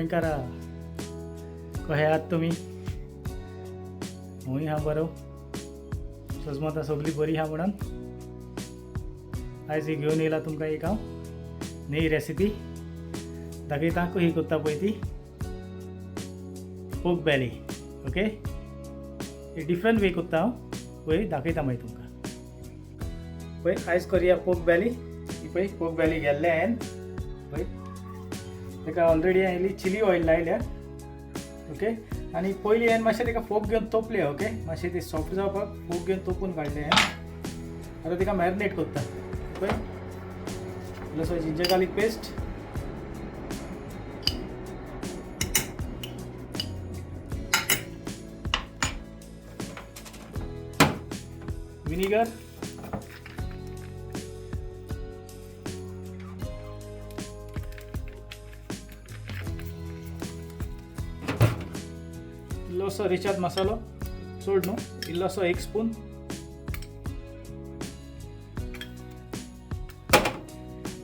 गोंयकारा कशे आहात तुमी? हुंय हा बरो. सजमतां सगळीं बरी हा म्हणून आयज घेवन येयला तुमकां एक हांव नवी रेसिपी दाखयता कशी करता पळय ती पोक बेली. ओके, डिफरंट वे करता हांव पळय दाखयता मागीर तुमकां. पळय आयज करुया पोक बेली. ही पळय पोक बेली घेतले हांवें. पळय ताका ऑलरेडी हांवें चिली ऑयल लायल्या. ओके, आनी पयलीं हांवें मातशें ताका फोक घेवन तोपले. ओके, मातशें ती सॉफ्ट जावपाक फोक घेवन तोपून काडले हांवें. आतां ताका मॅरिनेट करता. पळय इल्लोसो जिंजर गार्लीक पेस्ट, विनेगर, इल्लोसो रिचाद मसालो चड न्हू, इल्लोसो 1 स्पून,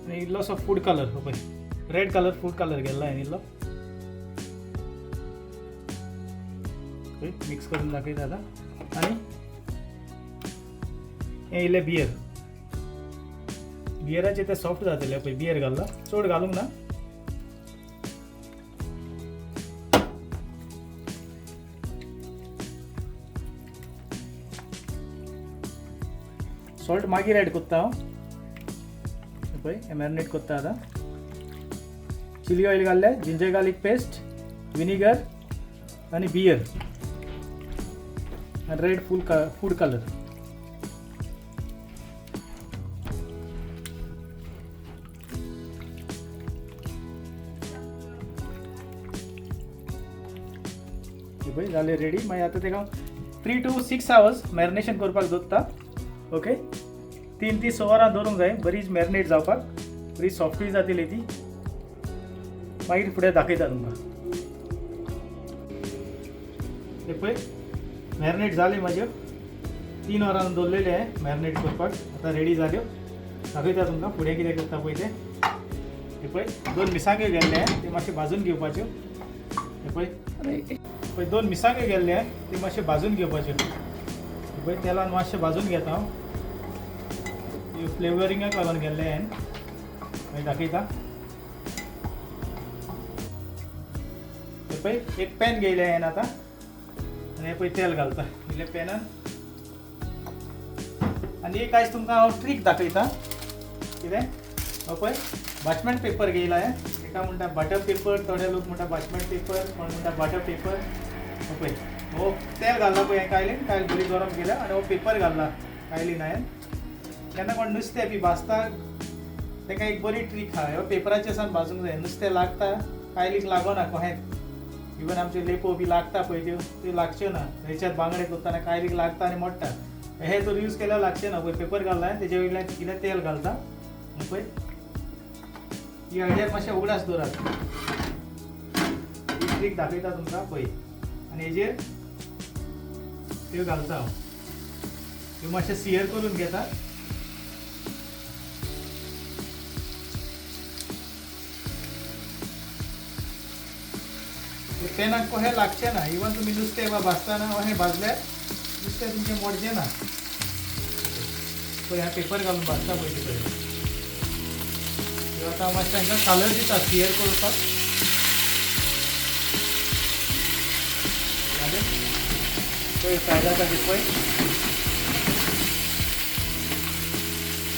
आनी इल्लोसो फूड कलर. पळय रेड कलर फूड कलर घेतला हांवें इल्लो. मिक्स करून दाखयता आतां. आनी हे इल्ले बियराचे ते सॉफ्ट जातले. पळय बियर घालला, चड घालूंक ना. सॉल्ट मागीर ॲड करता हांव. पळय हे मॅरिनेट करता आतां. चिली ऑयल घाल्ले, जिंजर गार्लीक पेस्ट, विनेगर आनी बियर आनी रेड फूड कलर. पळय जालें रेडी. मागीर आतां ताका 3 to 6 hours मॅरिनेशन करपाक दवरता. ओके, 3 ते 6 वरां दवरूंक जाय बरीच मॅरिनेट जावपाक. बरी सॉफ्टूय जातली ती. मागीर फुडें दाखयता तुमकां. हे पळय मॅरिनेट जाले म्हाज्यो. 3 वरां दवरलेले हांवें मॅरिनेट करपाक. आतां रेडी जाल्यो. दाखयता तुमकां फुडें कितें करता पळय तें. हे पळय 2 मिरसांग्यो गेल्ले हांवें, ते मातशे भाजून घेवपाच्यो. हे पळय 2 मिरसांग्यो गेल्ले हांवें, ते मातशे भाजून घेवपाच्यो. पळय तेलान मातशें भाजून घेता हांव. फ्लेवरिंगाक लागून गेल्ले हांवें. मागीर दाखयता. हे पळय एक पॅन घेयलें हांवें आतां, आनी हे पळय तेल घालता इल्लें पॅनान. आनी एक आयज तुमकां हांव ट्रीक दाखयता. कितें हो पळय बाचमेंट पेपर घेयला हांवें. एका म्हणटा बटर पेपर, थोडे लोक म्हणटा बाचमेंट पेपर, कोण म्हणटा बटर पेपर. हो पळय हो तेल घालला पळय हांवें कायलीन. कायल बरी गरम केल्या आनी हो पेपर घालला कायलीन हांवें. केन्ना कोण नुस्तें बी भाजता ताका एक बरी ट्रीक आहा. ह्यो पेपराचे सान भाजूंक जाय. नुस्तें लागता कायलीक लागना कहेंच. इवन आमचे लेपो बी लागता पळय त्यो लागच्यो ना. हेच्यात बांगडे करतना कायलीक लागता आनी मोडटा. हे जर यूज केल्यार लागचे ना. पळय पेपर घालला तेजे वयल्यान इल्लें तेल घालता. पळय ही हायड्यार मातशें उगडास दवरात. ही ट्रीक दाखयता तुमकां पळय. आनी हेजेर त्यो घालता हांव. ह्यो मातशें सियर करून घेता. पेनाक कशें लागचें ना. इवन तुमी नुस्तें भाजतना अशें भाजल्यार नुस्तें तुमचें मोडचें ना. पळय हांवें पेपर घालून भाजता पळय ते कडेन. आतां मातशें तांकां कलर दिता सियर करपाक. पळय फ्राय जाता ते पळय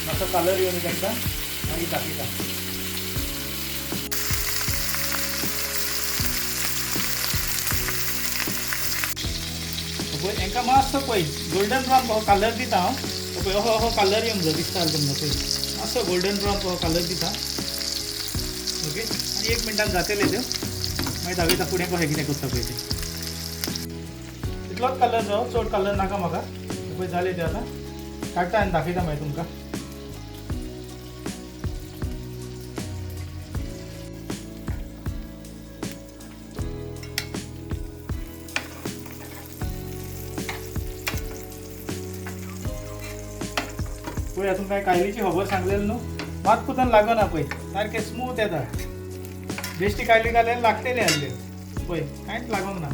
मातसो कलर येवन तांकां मागीर दाखयता. पळय हांकां मातसो पळय गोल्डन ब्रावन कसो कलर दिता हांव. पळय असो कलर येवंक जाय दिसता तुमकां. पळय मातसो गोल्डन ब्रावन कसो कलर दिता. ओके, आनी 1 मिनटान जातले त्यो. मागीर दाखयता फुडें कशें कितें करता पळय तें. इतलोच कलर जावं, चड कलर नाका म्हाका. पळय जाले ते आतां काडटा आनी दाखयता मागीर तुमकां. पळय तुमकां कायलीची खबर सांगलेली न्हू. मात कुतन लागना पळय सारकें स्मूथ येता. बेश्टी काडली घाल्यार लागतले आहले पळय कांयच लागोंक ना.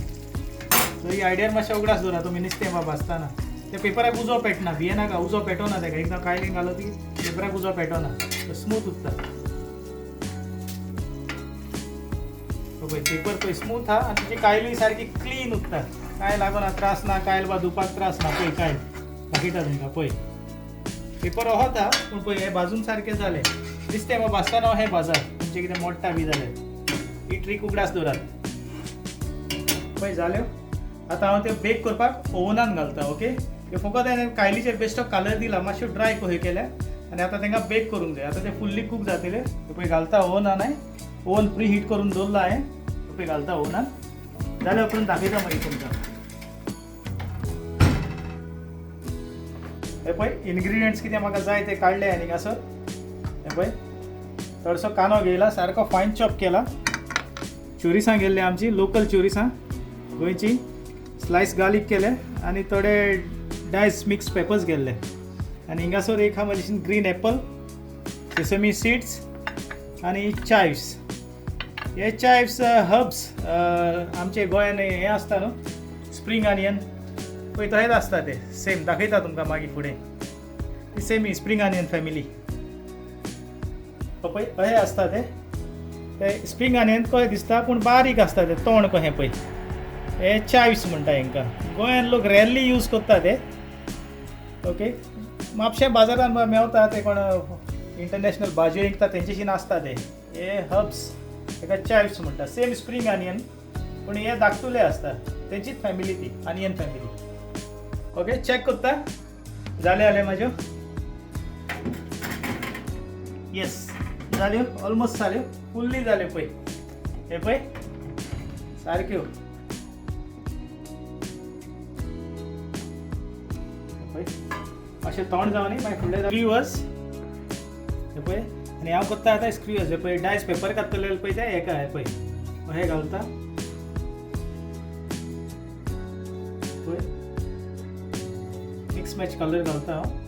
सो ही आयडियार मातशें उगडास दवरा तुमी नुस्तें बाबा आसतना. त्या पेपराक उजो पेटना, भियेनाका, उजो पेटोना तेका. एकदम कायलीन घालो ती पेपराक उजो पेटोना, स्मूथ उत्ता. पळय पेपर पळय स्मूथ हा आनी तिची कायलूय सारकी क्लीन उत्ता. काय लागोना, त्रास ना, कायल बा धुवपाक त्रास ना. पळय काय दाखयता तुमकां पळय पेपर होत हा पूण पळय हे भाजून सारकें जालें. दिसतें बाबा आसतना हें बाजार तुमचें कितें मोडटा बी जाल्यार ही ट्रीक उगडास दवरात. पळय जाल्यो. आतां हांव त्यो बेक करपाक ओवनान घालता. ओके, हे फकत हांवें कायलीचेर बेश्टो कलर दिला, मातश्यो ड्राय कशें केल्या आनी आतां तांकां बेक करूंक जाय. आतां ते फुल्ली कूक जातले. पळय घालता ओवनान. ओवन प्री हीट करून दवरला हांवें. पळय घालता ओवनान. जाल्या उपरांत दाखयता मागीर तुमकां. हे पळय इनग्रिडियंट्स कितें म्हाका जाय ते काडले आनीक असो. हे पळय थोडसो कांदो घेयला, सारको फायन चॉप केला. चोरिसां गेल्ले आमची लोकल चोरिसां गोंयची. स्लायस गार्लिक केले आनी थोडे डायस मिक्स पेपर्स गेल्ले. आनी हिंगासर एक हा म्हजे ग्रीन एप्पल, सेसमी सीड्स आनी चायव्स. हे चायव्स हर्ब्स आमचे गोंयान हे आसता न्हू स्प्रींग ऑनियन पळय तशेंच आसता ते सेम. दाखयता तुमकां मागीर फुडें. सेम स्प्रींग ऑनियन फॅमिली पळय अशें आसता ते स्प्रींग ऑनियन कशें दिसता पूण बारीक आसता ते तोंड कशें पळय. हे चायव्स म्हणटा हांकां. गोंयान लोक रेरली यूज करता ते. ओके, म्हापशें बाजारान मेवता ते कोण इंटरनॅशनल भाजयो विकता तेंचेशी नासता ते. हे हर्ब्स ताका चायव्स म्हणटा. सेम स्प्रींग ऑनियन पूण हे धाकटुले आसता. तेंचीच फॅमिली ती ऑनियन फॅमिली. ओके, चॅक करता जाले म्हाज्यो. येस जाल्यो, ऑलमोस्ट जाल्यो, फुल्ली जाल्यो. पळय हे पळय सारक्यो. अशें तोंड जावं न्ही मागीर फुडले स्क्यूअर्स. हे पळय आनी हांव करता आतां स्क्यूअर्स. हे पळय डायस पेपर काडटले पळय ते हेका. हे पळय अशें घालता. पळय मिक्स मॅच कलर घालता हांव.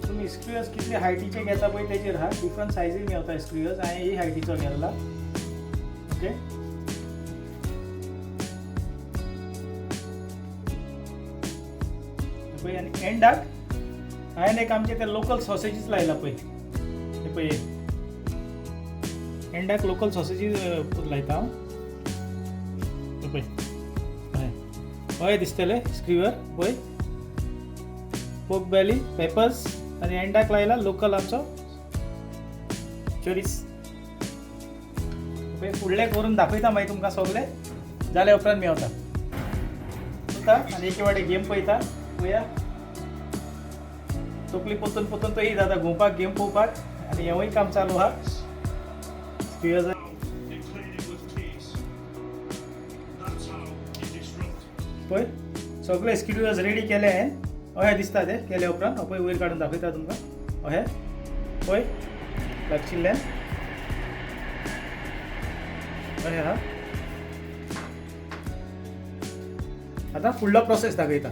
तुम्ही स्क्यूअर्स कितले हायटीचे घेता पळय तेजेर हा डिफरंट सायजीन मेवता स्क्यूअर्स. हांवें ही हायटीचो घेतला. ओके, पळय आनी एंडाक हांवें एक आमचे ते लोकल सॉसेजीस लायला पळय. हे पळय एंडाक लोकल सॉसेजीस लायता हांव. हे पळय अशें दिसतले स्क्यूअर. पळय पोक बेली पेपर्स आनी एंडाक लायला लोकल आमचो चोरीस. पळय फुडलें करून दाखयता मागीर तुमकां सगळें. जाल्या उपरांत मेवता आनी एके वाटे गेम पळयता. पळया तकली पोतून तो ही जाता घुंवपाक गेम पळोवपाक आनी हेंवूय काम चालू आहा. स्क्यूअर्स पळय सगळे स्क्यूअर्स रेडी केले हांवें. अशें दिसता ते केले उपरांत. पळय वयर काडून दाखयता तुमकां. अशें पळय लागशिल्ल्यान अशें आहा. आतां फुडलो प्रोसेस दाखयता.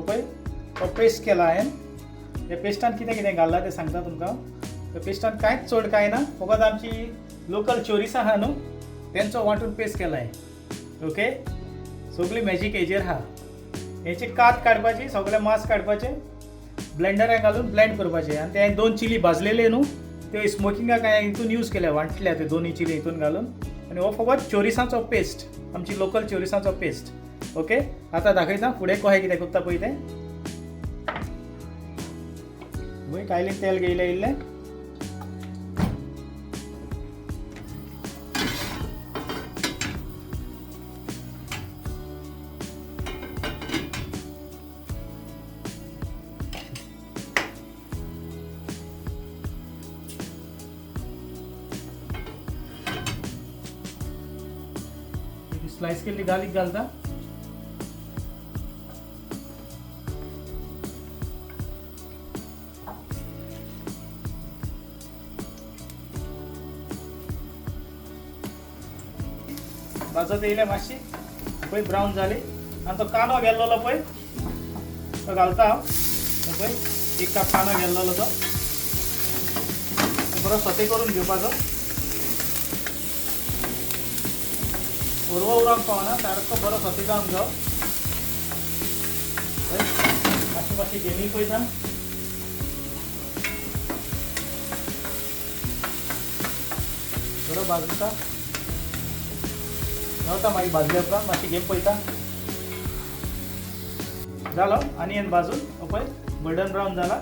पळय तो पेस्ट केला हांवें. हे पेस्टान कितें कितें घालला तें सांगता तुमकां. त्या पेस्टान कांयच चड कांय ना, फकत आमची लोकल चोरीस आहा न्हू तेंचो वांटून पेस्ट केला हांवें. ओके, सगळी मॅजीक हेजेर आहा. हेची कात काडपाची, सगळे मांस काडपाचें, ब्लेंडरान घालून ब्लेंड करपाचें. आनी ते 2 चिली भाजलेले न्हू ते स्मोकिंगाक हांवें हितून यूज केल्या, वांटल्या ते 2 चिली हितून घालून. आनी हो फकत चोरिसांचो पेस्ट, आमची लोकल चोरिसांचो पेस्ट. ओके, आतां दाखयता फुडें कशें कितें करता पळय तें. वय कायलीन तेल घेयलें इल्लें. स्लाइस केल्ली गार्लिक घालता. भाजत येयले मातशी पळय ब्रावन जाली आनी तो कांदो गेल्लो पळय तो घालता हांव पळय 1 कप कांदो गेल्लो तो बरो सोते करून घेवपाचो उरवो उरोंक पावना सारको बरो सोते जावन जावं मातशी मातशी गेमी पळयता बरो भाजता नव्हता मागीर भाजले उपरांत मातशी गेम पळयता जालो आनियन भाजून पळय गोल्डन ब्रावन जाला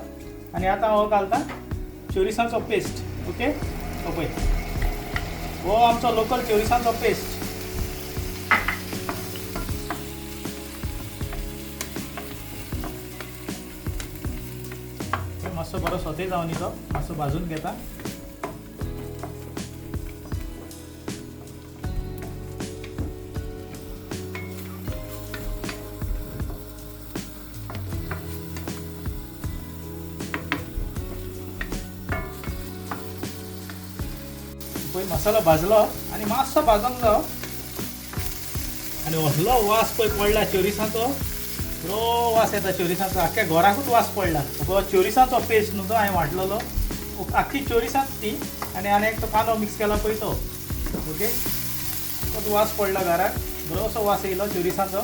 आनी आतां हो घालता चोरिसांचो पेस्ट ओके पळय हो आमचो लोकल चोरिसांचो पेस्ट मातसो बरो सोते जावन तो मातसो भाजून घेता पळय मसालो भाजलो आनी मातसो भाजूंक जावो आनी व्हडलो वास पळय पडला चोरिसांचो बरो वास येता चोरिसांचो आख्ख्या घराकूच वास पडला चोरिसांचो पेस्ट न्हू तो हांवें वांटलेलो आख्खी चोरिसांच ती आनी एक तो कांदो मिक्स केला पळय तो ओके तो वास पडला घराक बरोसो वास येयलो चोरिसांचो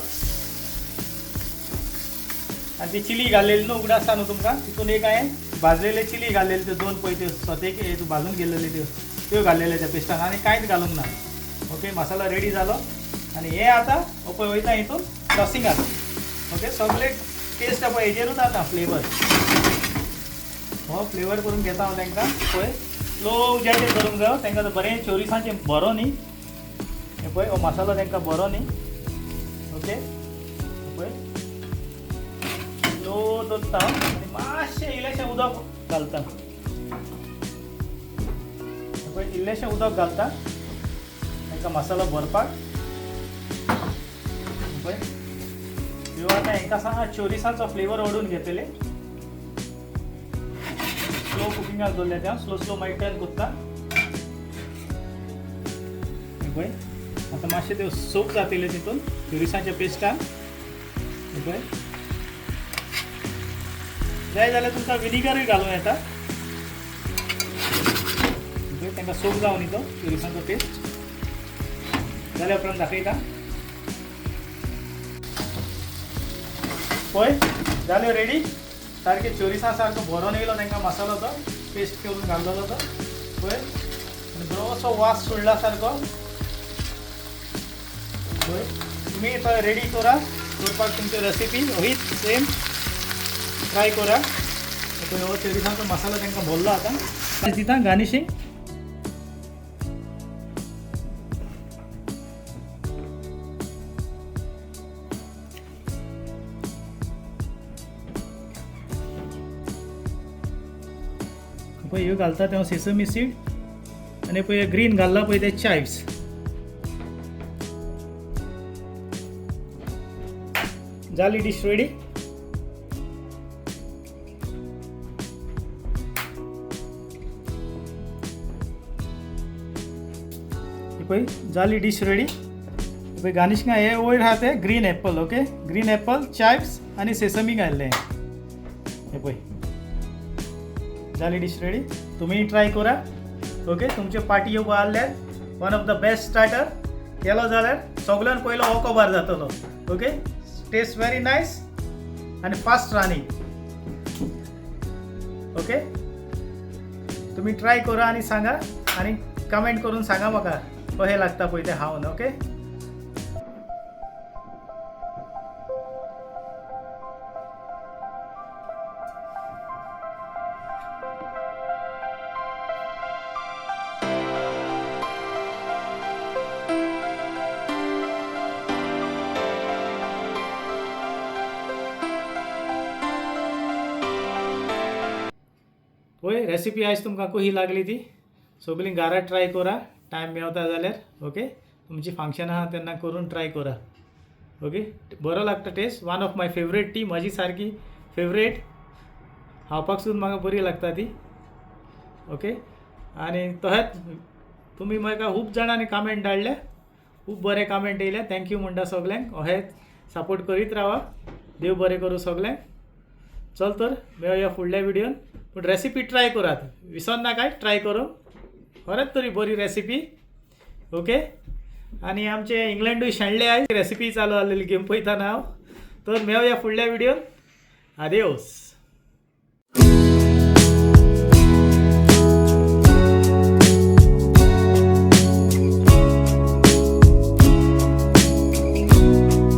आनी ती चिली घाल्लेली न्हू उगडास न्हू तुमकां तितून एक हांवें भाजलेले चिली घाल्लेले त्यो 2 पळय त्यो सोतेक भाजून गेल्लेल्यो त्यो घाल्लेले त्या पेस्टान आनी कांयच घालूंक ना ओके मसाला रेडी जालो आनी हे आतां पळय वयता हितून सॉसिंगाक ओके सगळे टेस्ट पळय हेजेरूच आतां फ्लेवर हो फ्लेवर करून घेता हांव तांकां पळय स्लो उज्याचेर करूंक जायो तांकां बरें चोरिसांचें बरो न्ही हे पळय हो मसालो तांकां बरो न्ही ओके पळय स्लो दवरता आनी मातशें इल्लेशें उदक घालता पळय इल्लेशें उदक घालता तांकां मसालो भरपाक पळय ह्यो आतां हांकां सांगा चोरिसांचो फ्लेवर ओडून घेतले स्लो कुकिंगाक दवरले ते स्लो मागीर टर्न करता पळय आतां मातशें त्यो सोप जातले तितून चोरिसांच्या पेस्टान पळय जाय जाल्यार तुमकां विनिगरूय घालूं येता पळय तांकां सोप जावन न्ही तो चोरिसांचो पेस्ट जाल्या उपरांत दाखयता पळय जाल्यो रेडी सारके चोरिसां सारको भरोन येयलो तांकां मसालो तो पेस्ट करून घाल्लेलो तो पळय आनी बरोसो वास सोडला सारको पळय तुमी तो रेडी करा करपाक तुमची रेसिपी हीच सेम ट्राय करा पळय हो चोरिसांचो मसालो तांकां भरलो आतां दिता गार्निशिंग पळय ह्यो घालता तेव्हा सेसमी सीड आनी पळय ग्रीन घाल्ला पळय ते चायव्स जाली डिश रेडी पळय जाली डिश रेडी पळय गार्निशिंग हे वयर आहा ते green apple okay green apple chives आनी सेसमी घाल्ले हे पळय जाली डिश रेडी तुम्ही ट्राय करा ओके तुमचे पार्टी येवपा आसल्यार one of the best starter केलो जाल्यार सगळ्यान पयलो हो कबार जातलो ओके टेस्ट व्हेरी नायस आनी फास्ट रनिंग ओके तुम्ही ट्राय करा आनी सांगा आनी कमेंट करून सांगा म्हाका कशें लागता पळय तें खावन ओके होय रेसिपी आयज तुमकां कशी लागली ती सगळीं घरात ट्राय करा टायम मेळता जाल्यार ओके तुमची फंक्शन आहा तेन्ना करून ट्राय करा ओके बरो लागता taste one of my favourite tea म्हजी सारकी फेवरेट खावपाक सुद्दां म्हाका बरी लागता ती ओके आनी तशेंच तुमी म्हाका खूब जाणांनी कमेंट धाडले खूब बरे कमेंट येयले, थँक्यू म्हणटा सगल्यांक. अहे सपोर्ट करीत रावा. देव बरें करूं सगल्यांक. चल तर मेळुया फुडल्या व्हिडिओन. पूण रेसिपी ट्राय करात, विसर नाकाय ट्राय करूंक. खरेंच तरी बरी रेसिपी. ओके. आणि आमचे इंग्लंडूय शेणले आय रेसिपी चालू आसलेली गेम पळयताना हांव. तर मेळुया फुडल्या व्हिडिओन. आदियोस.